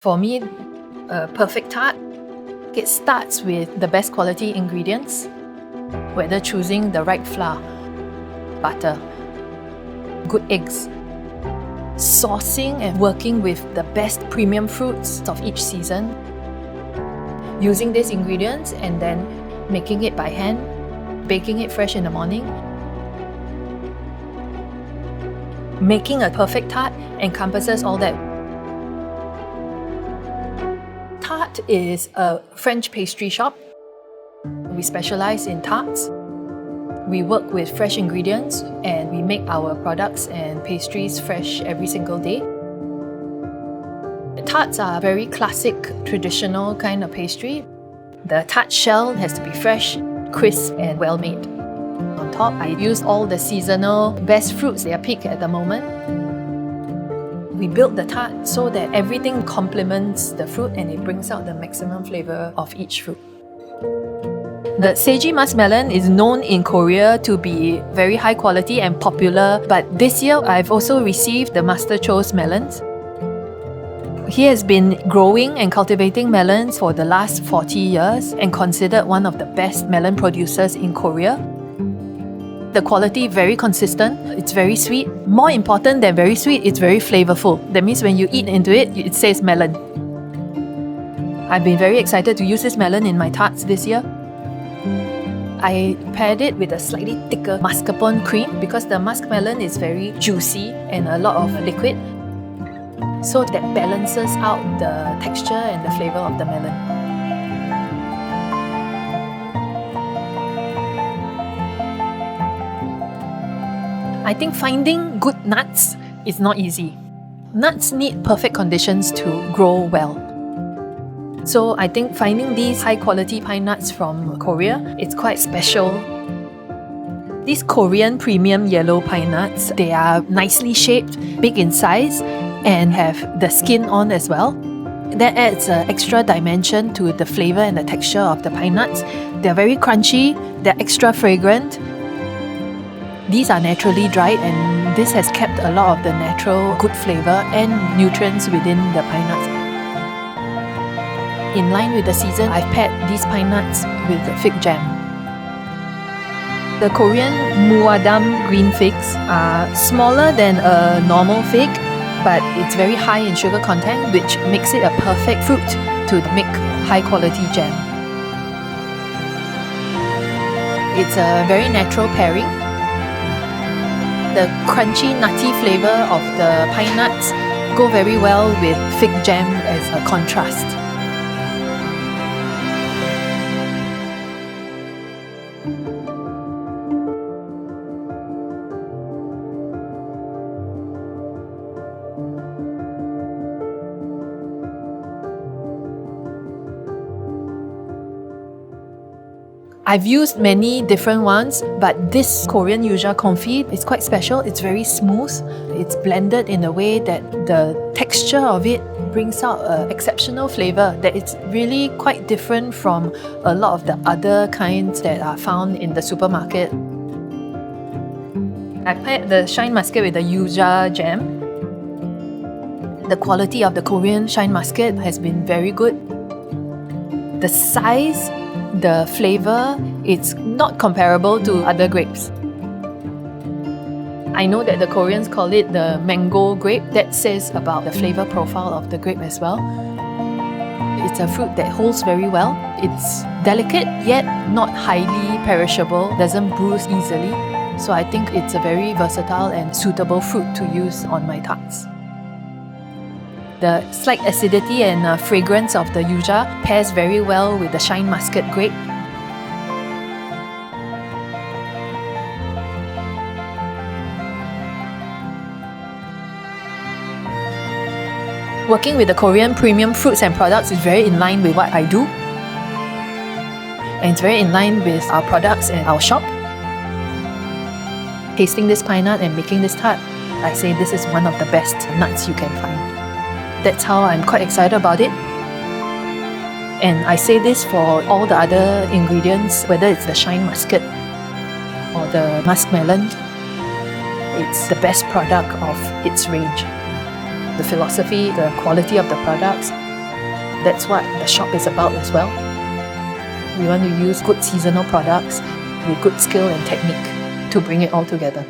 For me, a perfect tart, it starts with the best quality ingredients, whether choosing the right flour, butter, good eggs, sourcing and working with the best premium fruits of each season, using these ingredients and then making it by hand, baking it fresh in the morning. Making a perfect tart encompasses all that. Tarte is a French pastry shop. We specialize in tarts. We work with fresh ingredients and we make our products and pastries fresh every single day. Tarts are a very classic, traditional kind of pastry. The tart shell has to be fresh, crisp and well made. On top, I use all the seasonal best fruits they are picked at the moment. We build the tart so that everything complements the fruit and it brings out the maximum flavour of each fruit. The Seiji Muskmelon is known in Korea to be very high quality and popular, but this year I've also received the Master Cho's melons. He has been growing and cultivating melons for the last 40 years and considered one of the best melon producers in Korea. The quality very consistent, it's very sweet. More important than very sweet, it's very flavourful. That means when you eat into it, it says melon. I've been very excited to use this melon in my tarts this year. I paired it with a slightly thicker mascarpone cream because the muskmelon is very juicy and a lot of liquid. So that balances out the texture and the flavour of the melon. I think finding good nuts is not easy. Nuts need perfect conditions to grow well. So I think finding these high quality pine nuts from Korea, it's quite special. These Korean premium yellow pine nuts, they are nicely shaped, big in size, and have the skin on as well. That adds an extra dimension to the flavour and the texture of the pine nuts. They're very crunchy, they're extra fragrant. These are naturally dried and this has kept a lot of the natural good flavour and nutrients within the pine nuts. In line with the season, I've paired these pine nuts with fig jam. The Korean muadam green figs are smaller than a normal fig, but it's very high in sugar content, which makes it a perfect fruit to make high quality jam. It's a very natural pairing. The crunchy, nutty flavour of the pine nuts go very well with fig jam as a contrast. I've used many different ones, but this Korean Yuja confit is quite special. It's very smooth. It's blended in a way that the texture of it brings out an exceptional flavour that it's really quite different from a lot of the other kinds that are found in the supermarket. I paired the Shine Muscat with the Yuja jam. The quality of the Korean Shine Muscat has been very good. The size, the flavour, it's not comparable to other grapes. I know that the Koreans call it the mango grape. That says about the flavour profile of the grape as well. It's a fruit that holds very well. It's delicate yet not highly perishable, doesn't bruise easily. So I think it's a very versatile and suitable fruit to use on my tarts. The slight acidity and fragrance of the Yuja pairs very well with the Shine Muscat grape. Working with the Korean premium fruits and products is very in line with what I do. And it's very in line with our products and our shop. Tasting this pine nut and making this tart, I say this is one of the best nuts you can find. That's how I'm quite excited about it. And I say this for all the other ingredients, whether it's the Shine Muscat or the Muskmelon. It's the best product of its range. The philosophy, the quality of the products, That's what the shop is about as well. We want to use good seasonal products with good skill and technique to bring it all together.